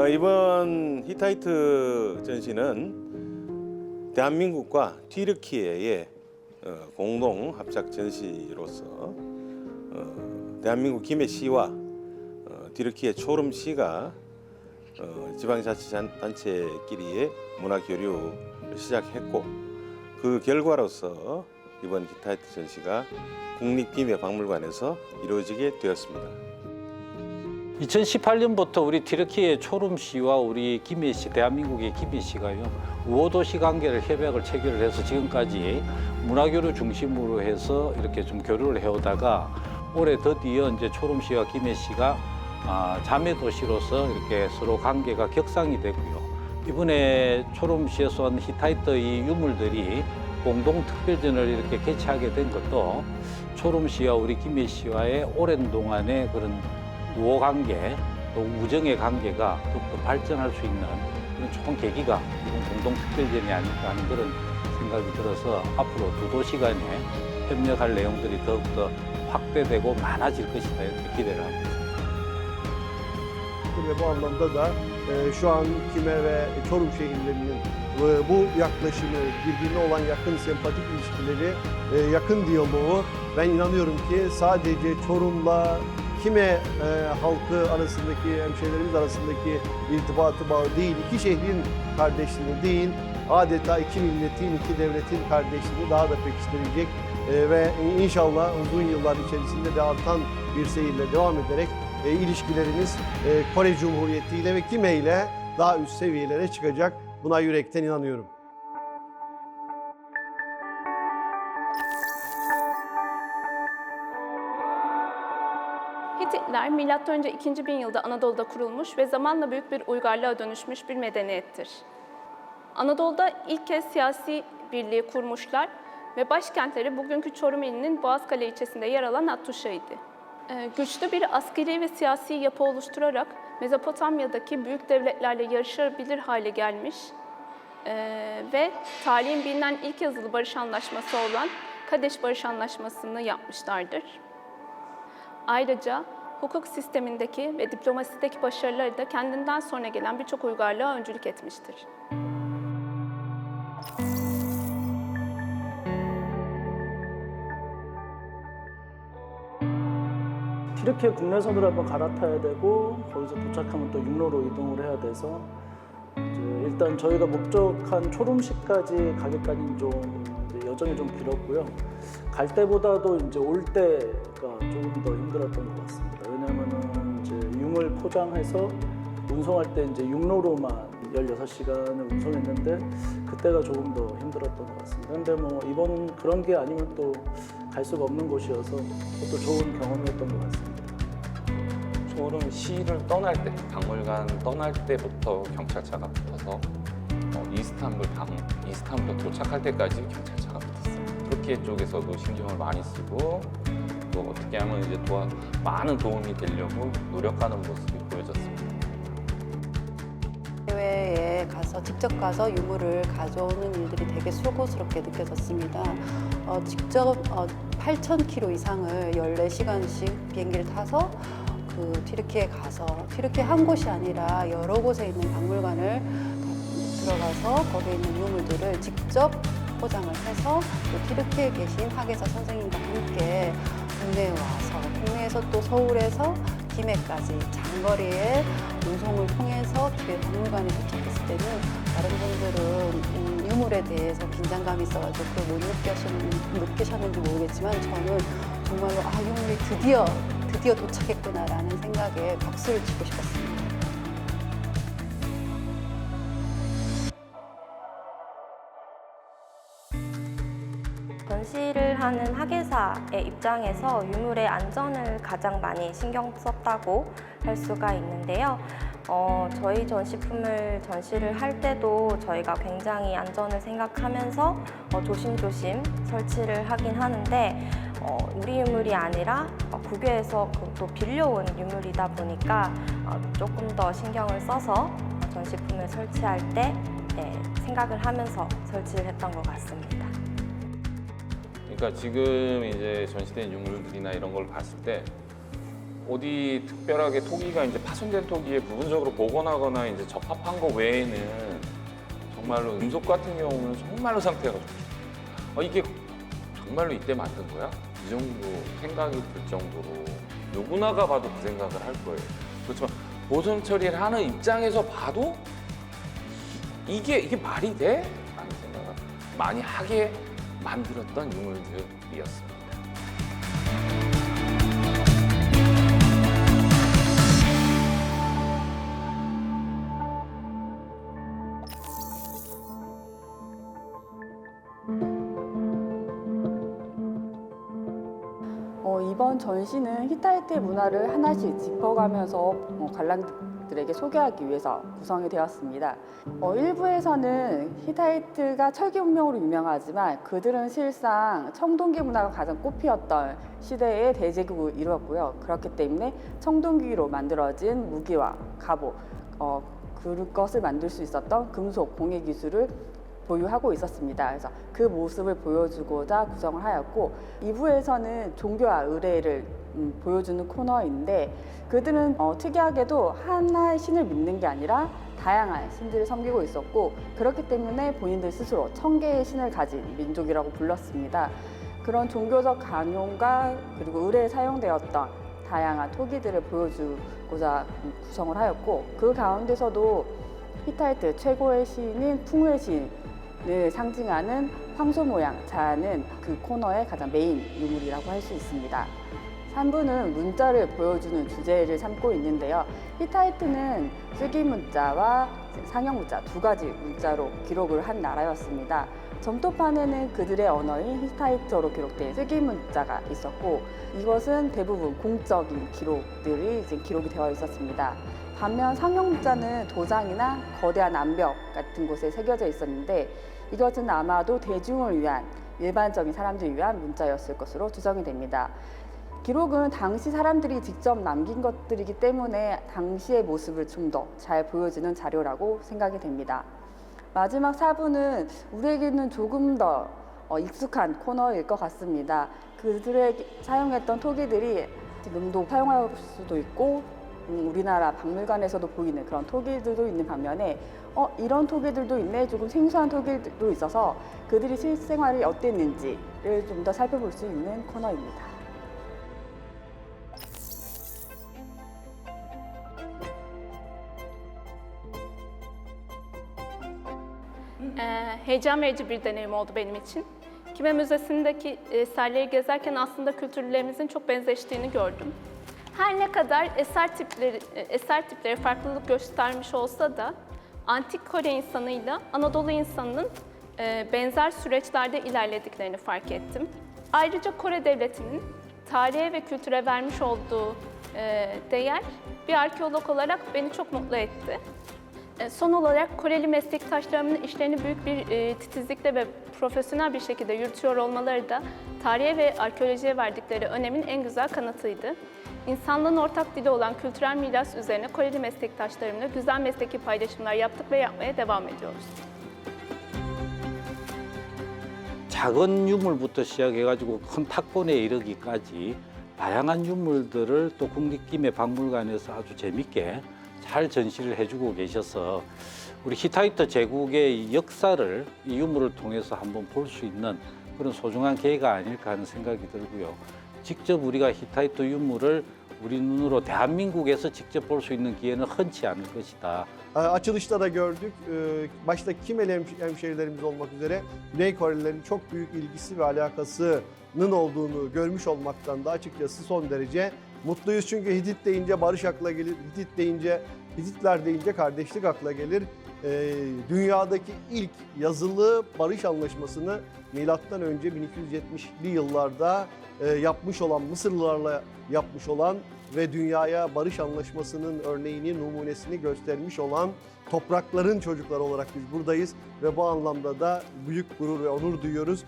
이번 히타이트 전시는 대한민국과 튀르키예의 공동 합작 전시로서 대한민국 김해시와 튀르키예 초름시가 지방자치단체끼리의 문화교류를 시작했고, 그 결과로서 이번 히타이트 전시가 국립김해박물관에서 이루어지게 되었습니다. 2018년부터 우리 튀르키예 초름시와 우리 김해시, 대한민국의 김해시가요, 우호도시 관계를 협약을 체결을 해서 지금까지 문화교류 중심으로 해서 이렇게 좀 교류를 해오다가 올해 드디어 이제 초름시와 김해시가 자매 도시로서 이렇게 서로 관계가 격상이 되고요. 이번에 초름시에서 온 히타이트 이 유물들이 공동 특별전을 이렇게 개최하게 된 것도 초름시와 우리 김해시와의 오랜 동안의 그런 우호 관계, 또 우정의 관계가 더욱더 발전할 수 있는 그런 좋은 계기가 이번 공동 특별전이 아닐까 하는 그런 생각이 들어서 앞으로 두 도시 간에 협력할 내용들이 더욱더 확대되고 많아질 것이다, 이렇게 기대를 하고 있습니다. Ve bu anlamda da şu an Kime ve Çorum şehirlerinin bu yaklaşımı, birbirine olan yakın sempatik ilişkileri, yakın diyaloğu, ben inanıyorum ki sadece Çorum'la Kime halkı arasındaki, hemşehrilerimiz arasındaki irtibatı bağı değil, iki şehrin kardeşliğini değil, adeta iki milletin, iki devletin kardeşliğini daha da pekiştirecek ve inşallah uzun yıllar içerisinde de artan bir seyirle devam ederek ilişkilerimiz Kore Cumhuriyeti ile ve Kime ile daha üst seviyelere çıkacak. Buna yürekten inanıyorum. Hititler M.Ö. 2. bin yılda Anadolu'da kurulmuş ve zamanla büyük bir uygarlığa dönüşmüş bir medeniyettir. Anadolu'da ilk kez siyasi birliği kurmuşlar ve başkentleri bugünkü Çorum ilinin Boğazkale ilçesinde yer alan Hattuşa'ydı. Güçlü bir askeri ve siyasi yapı oluşturarak Mezopotamya'daki büyük devletlerle yarışabilir hale gelmiş ve tarihin bilinen ilk yazılı barış anlaşması olan Kadeş Barış Anlaşması'nı yapmışlardır. Ayrıca hukuk sistemindeki ve diplomasideki başarıları da kendinden sonra gelen birçok uygarlığa öncülük etmiştir. 튀르키예 국내선으로 한번 갈아타야 되고 거기서 도착하면 또 육로로 이동을 해야 돼서 이제 일단 저희가 목적한 초름시까지 가기까지는 좀 여정이 좀 길었고요. 갈 때보다도 이제 올 때가 조금 더 힘들었던 것 같습니다. 왜냐하면은 이제 유물 포장해서 운송할 때 이제 육로로만 16시간을 운송했는데 그때가 조금 더 힘들었던 것 같습니다. 근데 뭐 이번 그런 게 아니면 또 갈 수가 없는 곳이어서 그것도 좋은 경험이었던 것 같습니다. 초름시를 떠날 때, 박물관 떠날 때부터 경찰차가 붙어서 이스탄불 도착할 때까지 경찰차가 붙었어요. 터키 쪽에서도 신경을 많이 쓰고 또 어떻게 하면 이제 많은 도움이 되려고 노력하는 모습이 보여졌습니다. 해외에 가서 직접 가서 유물을 가져오는 일들이 되게 수고스럽게 느껴졌습니다. 직접 8,000km 이상을 14시간씩 비행기를 타서 그 튀르키예에 가서 튀르키예 한 곳이 아니라 여러 곳에 있는 박물관을 들어가서 거기에 있는 유물들을 직접 포장을 해서 또 튀르키예에 계신 학예사 선생님과 함께 국내에 와서 국내에서 또 서울에서 김해까지 장거리의 운송을 통해서 김해 박물관에 도착했을 때는 다른 분들은 유물에 대해서 긴장감이 있어가지고 그걸 못 느끼셨는지 모르겠지만 저는 정말로 유물이 드디어 도착했구나라는 생각에 박수를 치고 싶었습니다. 전시를 하는 학예사의 입장에서 유물의 안전을 가장 많이 신경 썼다고 할 수가 있는데요. 저희 전시품을 전시를 할 때도 저희가 굉장히 안전을 생각하면서 조심조심 설치를 하긴 하는데 우리 유물이 아니라 국외에서 또 빌려온 유물이다 보니까 조금 더 신경을 써서 전시품을 설치할 때 생각을 하면서 설치를 했던 것 같습니다. 그러니까 지금 이제 전시된 유물들이나 이런 걸 봤을 때 어디 특별하게 토기가 이제 파손된 토기에 부분적으로 복원하거나 이제 접합한 거 외에는 정말로 금속 같은 경우는 정말로 상태가 좋죠. 이게 정말로 이때 만든 거야? 이 정도 생각이 들 정도로 누구나가 봐도 그 생각을 할 거예요. 그렇지만 보존 처리를 하는 입장에서 봐도 이게 말이 돼? 라는 생각을 많이 하게 만들었던 유물들이었습니다. 이번 전시는 히타이트의 문화를 하나씩 짚어가면서 관람객들에게 소개하기 위해서 구성이 되었습니다. 일부에서는 히타이트가 철기 문명으로 유명하지만 그들은 실상 청동기 문화가 가장 꽃피었던 시대의 대제국을 이루었고요. 그렇기 때문에 청동기로 만들어진 무기와 갑옷, 그것을 만들 수 있었던 금속 공예 기술을 보유하고 있었습니다. 그래서 그 모습을 보여주고자 구성을 하였고 2부에서는 종교와 의례를 보여주는 코너인데 그들은 특이하게도 하나의 신을 믿는 게 아니라 다양한 신들을 섬기고 있었고 그렇기 때문에 본인들 스스로 1000개의 신을 가진 민족이라고 불렀습니다. 그런 종교적 강요가 그리고 의례에 사용되었던 다양한 토기들을 보여주고자 구성을 하였고 그 가운데서도 히타이트 최고의 신인 풍우의 신을 상징하는 황소 모양 자는 그 코너의 가장 메인 유물이라고 할 수 있습니다. 3부는 문자를 보여주는 주제를 삼고 있는데요. 히타이트는 쓰기 문자와 상형 문자 두 가지 문자로 기록을 한 나라였습니다. 점토판에는 그들의 언어인 히타이트어로 기록된 쓰기 문자가 있었고 이것은 대부분 공적인 기록들이 이제 기록이 되어 있었습니다. 반면 상형 문자는 도장이나 거대한 암벽 같은 곳에 새겨져 있었는데 이것은 아마도 대중을 위한 일반적인 사람들을 위한 문자였을 것으로 추정이 됩니다. 기록은 당시 사람들이 직접 남긴 것들이기 때문에 당시의 모습을 좀 더 잘 보여주는 자료라고 생각이 됩니다. 마지막 4부는 우리에게는 조금 더 익숙한 코너일 것 같습니다. 그들의 사용했던 토기들이 지금도 사용할 수도 있고 우리나라 박물관에서도 보이는 그런 토기들도 있는 반면에 이런 토기들도 있네, 조금 생소한 토기들도 있어서 그들이 실생활이 어땠는지를 좀 더 살펴볼 수 있는 코너입니다. Heyecan verici bir deneyim oldu benim için. Kime Müzesi'ndeki eserleri gezerken aslında kültürlerimizin çok benzeştiğini gördüm. Her ne kadar eser tipleri farklılık göstermiş olsa da Antik Kore insanıyla Anadolu insanının benzer süreçlerde ilerlediklerini fark ettim. Ayrıca Kore Devleti'nin tarihe ve kültüre vermiş olduğu değer bir arkeolog olarak beni çok mutlu etti. Son olarak Koreli meslektaşlarımın işlerini büyük bir titizlikle ve profesyonel bir şekilde yürütüyor olmaları da tarihe ve arkeolojiye verdikleri önemin en güzel kanıtıydı. İnsanlığın ortak dili olan kültürel miras üzerine Koreli meslektaşlarımla güzel mesleki paylaşımlar yaptık ve yapmaya devam ediyoruz. 작은 유물부터 시작해가지고 큰 탁본에 이르기까지 다양한 유물들을 또 국립기묘박물관에서 아주 재밌게 잘 전시를 해주고 계셔서 우리 히타이트 제국의 역사를 이 유물을 통해서 한번 볼 수 있는 그런 소중한 기회가 아닐까 하는 생각이 들고요. 직접 우리가 히타이트 유물을 우리 눈으로 대한민국에서 직접 볼 수 있는 기회는 흔치 않을 것이다. Açılışta da gördük. Başta Kimeli hemşehrilerimiz olmak üzere Güney Korelilerin çok büyük ilgisi ve alakasının olduğunu görmüş olmaktan da açıkçası son derece mutluyuz. Çünkü Hitit deyince barış akla gelir, Hititler deyince kardeşlik akla gelir. Dünyadaki ilk yazılı barış anlaşmasını milattan önce 1270'li yıllarda yapmış olan, Mısırlılarla yapmış olan ve dünyaya barış anlaşmasının örneğini, numunesini göstermiş olan toprakların çocukları olarak biz buradayız ve bu anlamda da büyük gurur ve onur duyuyoruz.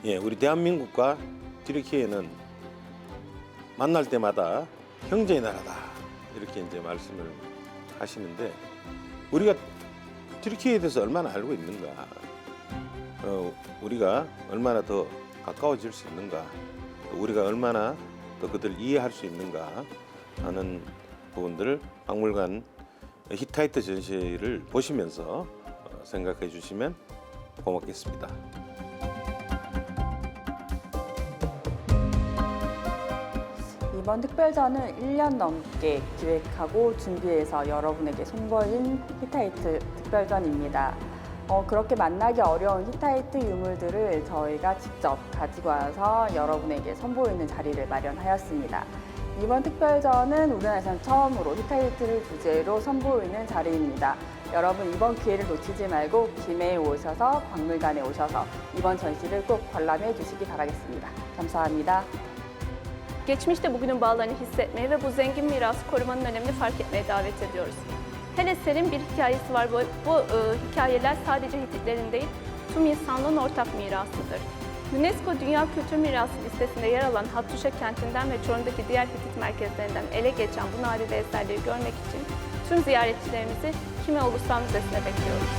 예, 우리 대한민국과 튀르키예는 만날 때마다 형제의 나라다 이렇게 이제 말씀을 하시는데 우리가 튀르키예에 대해서 얼마나 알고 있는가? 우리가 얼마나 더 가까워질 수 있는가, 또 우리가 얼마나 더 그들을 이해할 수 있는가 하는 부분들을 박물관 히타이트 전시를 보시면서 생각해 주시면 고맙겠습니다. 이번 특별전은 1년 넘게 기획하고 준비해서 여러분에게 선보인 히타이트 특별전입니다. 그렇게 만나기 어려운 히타이트 유물들을 저희가 직접 가지고 와서 여러분에게 선보이는 자리를 마련하였습니다. 이번 특별전은 우리나라에서는 처음으로 히타이트를 주제로 선보이는 자리입니다. 여러분 이번 기회를 놓치지 말고 김해에 오셔서 박물관에 오셔서 이번 전시를 꼭 관람해 주시기 바라겠습니다. 감사합니다. Geçmişte bugünün bağlarını hissetmeye ve bu zengin mirası korumanın önemini fark etmeye davet ediyoruz. Heleslerin bir hikayesi var. Bu hikayeler sadece Hititlerin değil, tüm insanlığın ortak mirasıdır. UNESCO Dünya Kültür Mirası listesinde yer alan Hattuşa kentinden ve Çorum'daki diğer Hitit merkezlerinden ele geçen bu nadide eserleri görmek için tüm ziyaretçilerimizi Kimhe Ulusal Müzesi'ne bekliyoruz.